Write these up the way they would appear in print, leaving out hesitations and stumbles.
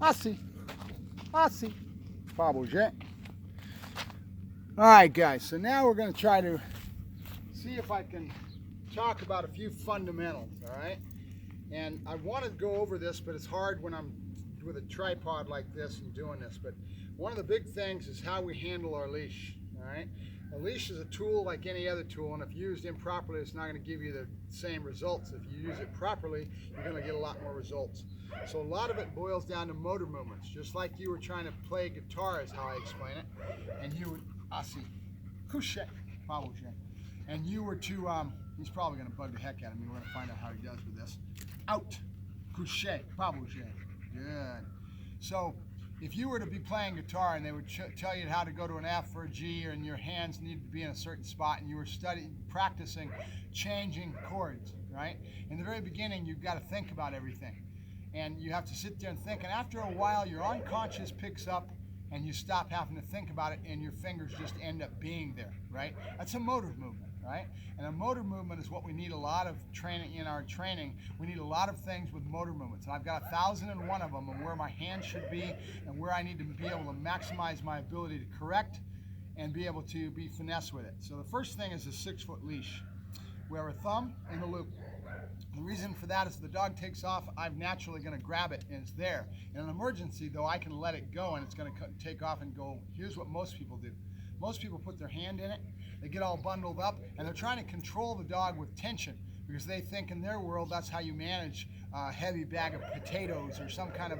Assim. Assim. Bobble jet. Alright guys, so now we're going to try to see if I can talk about a few fundamentals, alright? And I want to go over this, but it's hard when I'm with a tripod like this and doing this. But one of the big things is how we handle our leash, alright? A leash is a tool like any other tool, and if used improperly, it's not going to give you the same results. If you use it properly, you're going to get a lot more results. So a lot of it boils down to motor movements, just like you were trying to play guitar is how I explain it. And you would, couché, and you were to, he's probably going to bug the heck out of me. We're going to find out how he does with this. Out, couché, good. So if you were to be playing guitar and they would tell you how to go to an F or a G, and your hands needed to be in a certain spot, and you were practicing changing chords, right? In the very beginning, you've got to think about everything. And you have to sit there and think, and after a while, your unconscious picks up and you stop having to think about it, and your fingers just end up being there, right? That's a motor movement, right? And a motor movement is what we need a lot of training in our training. We need a lot of things with motor movements, and I've got 1,001 of them, and where my hand should be and where I need to be able to maximize my ability to correct and be able to be finesse with it. So the first thing is a 6-foot leash. We have our thumb in the loop. The reason for that is if the dog takes off, I'm naturally going to grab it and it's there. In an emergency, though, I can let it go and it's going to take off and go. Here's what most people do. Most people put their hand in it, they get all bundled up, and they're trying to control the dog with tension because they think in their world that's how you manage a heavy bag of potatoes or some kind of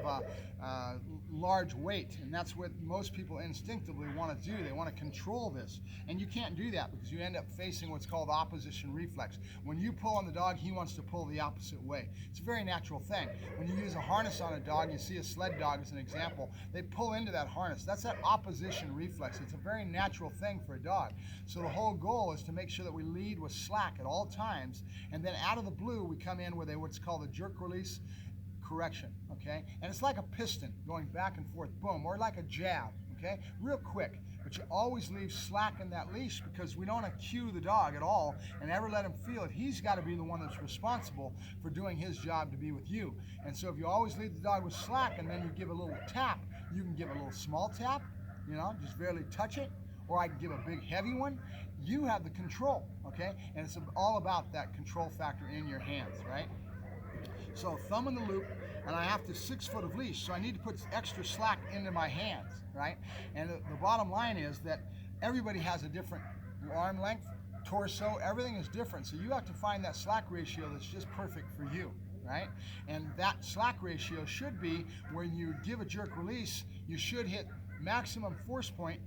large weight. And that's what most people instinctively want to do. They want to control this. And you can't do that because you end up facing what's called opposition reflex. When you pull on the dog, he wants to pull the opposite way. It's a very natural thing. When you use a harness on a dog, you see a sled dog as an example, they pull into that harness. That's that opposition reflex. It's a very natural thing for a dog. So the whole goal is to make sure that we lead with slack at all times, and then out of the blue we come in with what's called a jerk release correction, okay? And it's like a piston going back and forth, boom, or like a jab, okay? Real quick, but you always leave slack in that leash because we don't want to cue the dog at all and ever let him feel it. He's got to be the one that's responsible for doing his job to be with you. And so if you always leave the dog with slack and then you give a little tap, you can give a little small tap, you know, just barely touch it, or I can give a big heavy one. You have the control, okay? And it's all about that control factor in your hands, right? So thumb in the loop, and I have to 6 foot of leash, so I need to put extra slack into my hands, right? And the bottom line is that everybody has a different arm length, torso, everything is different. So you have to find that slack ratio that's just perfect for you, right? And that slack ratio should be when you give a jerk release, you should hit maximum force point,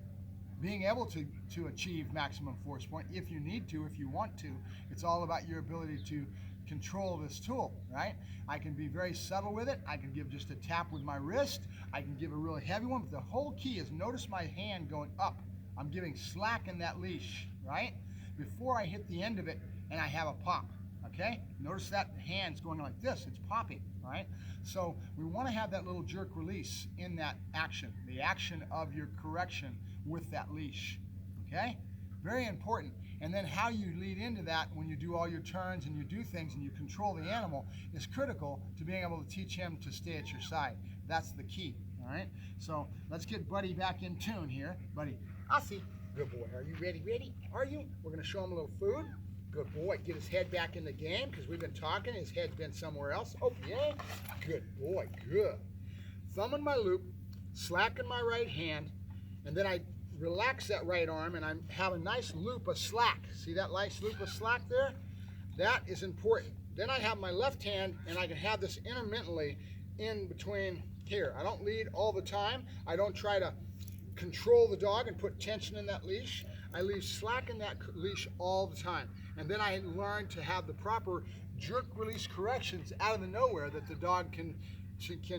being able to achieve maximum force point if you need to, if you want to. It's all about your ability to control this tool, right? I can be very subtle with it. I can give just a tap with my wrist. I can give a really heavy one, but the whole key is notice my hand going up. I'm giving slack in that leash, right? Before I hit the end of it and I have a pop, okay? Notice that hand's going like this, it's popping, right? So we want to have that little jerk release in that action, the action of your correction with that leash, okay? Very important. And then how you lead into that when you do all your turns and you do things and you control the animal is critical to being able to teach him to stay at your side. That's the key, all right? So let's get Buddy back in tune here. Buddy, Aussie, good boy. Are you ready? Are you? We're going to show him a little food. Good boy. Get his head back in the game because we've been talking. His head's been somewhere else. Oh, yeah. Good boy. Good. Thumb in my loop, slack in my right hand, and then I relax that right arm and I have a nice loop of slack. See that nice loop of slack there? That is important. Then I have my left hand and I can have this intermittently in between here. I don't lead all the time. I don't try to control the dog and put tension in that leash. I leave slack in that leash all the time. And then I learn to have the proper jerk release corrections out of the nowhere that the dog can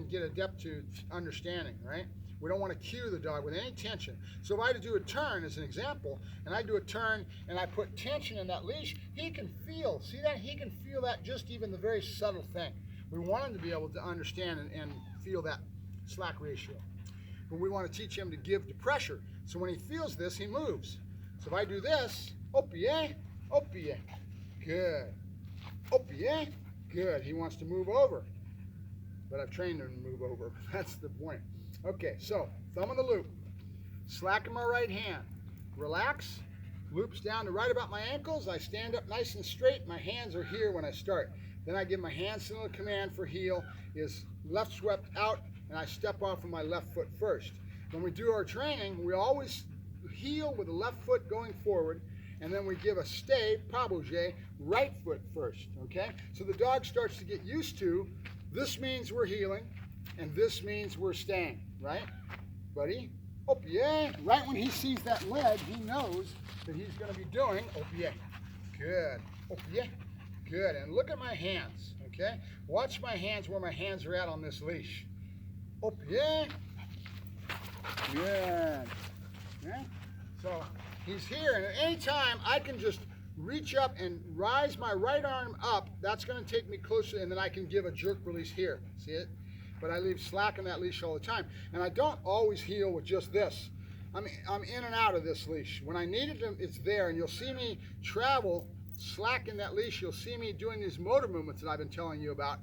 get adept to understanding, right? We don't want to cue the dog with any tension. So if I do a turn as an example, and I do a turn and I put tension in that leash, he can feel, see that? He can feel that, just even the very subtle thing. We want him to be able to understand and feel that slack ratio. But we want to teach him to give to pressure. So when he feels this, he moves. So if I do this, opie, good. Opie, good. He wants to move over. but I've trained them to move over. That's the point. Okay, so thumb on the loop, slacken my right hand, relax, loops down to right about my ankles. I stand up nice and straight. My hands are here when I start. Then I give my hand signal command for heel is left swept out, and I step off with my left foot first. When we do our training, we always heel with the left foot going forward, and then we give a stay, pas bouger, right foot first, okay? So the dog starts to get used to, this means we're heeling, and this means we're staying, right? Buddy, oh yeah. Right when he sees that lead, he knows that he's gonna be doing, oh yeah, good, oh yeah, good. And look at my hands, okay? Watch my hands, where my hands are at on this leash. Oh yeah, good, yeah? So he's here, and at any time I can just reach up and rise my right arm up. That's going to take me closer, and then I can give a jerk release here. See it? But I leave slack on that leash all the time. And I don't always heel with just this. I'm in and out of this leash. When I need it, it's there, and you'll see me travel slack in that leash. You'll see me doing these motor movements that I've been telling you about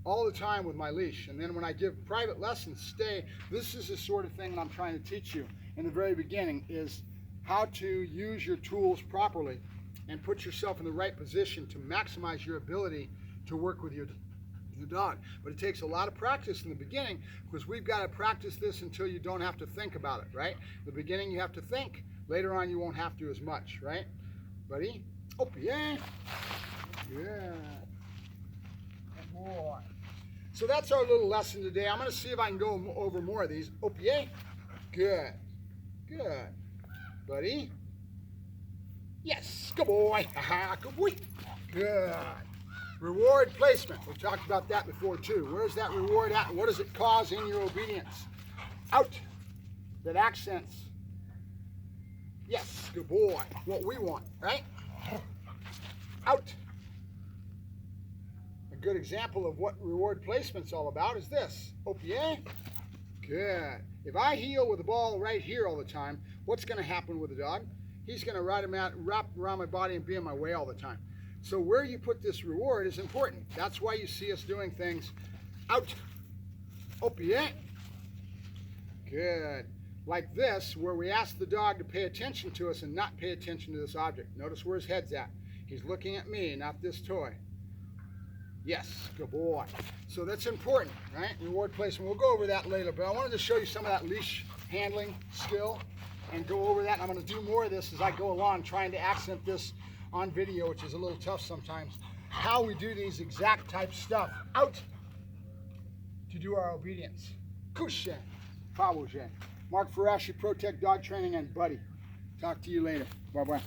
all the time with my leash. And then when I give private lessons, stay. This is the sort of thing that I'm trying to teach you in the very beginning, is how to use your tools properly and put yourself in the right position to maximize your ability to work with your dog. But it takes a lot of practice in the beginning, because we've got to practice this until you don't have to think about it, right? In the beginning you have to think, later on you won't have to as much, right? Buddy? Oh yeah. Yeah. Good boy. So that's our little lesson today. I'm going to see if I can go over more of these. Oh yeah. Good. Good. Buddy? Yes, good boy. Good boy. Good. Reward placement. We talked about that before too. Where's that reward at? What does it cause in your obedience? Out. That accents. Yes, good boy. What we want, right? Out. A good example of what reward placement's all about is this. Oh yeah. Good. If I heel with the ball right here all the time, what's going to happen with the dog? He's going to wrap around my body and be in my way all the time. So where you put this reward is important. That's why you see us doing things out. Oh yeah. Good. Like this, where we ask the dog to pay attention to us and not pay attention to this object. Notice where his head's at. He's looking at me, not this toy. Yes, good boy. So that's important, right? Reward placement. We'll go over that later, but I wanted to show you some of that leash handling skill and go over that. And I'm going to do more of this as I go along, trying to accent this on video, which is a little tough sometimes, how we do these exact type stuff out to do our obedience. Couche, pas bouger. Mark Ferrasci, Protect Dog Training, and Buddy. Talk to you later. Bye-bye.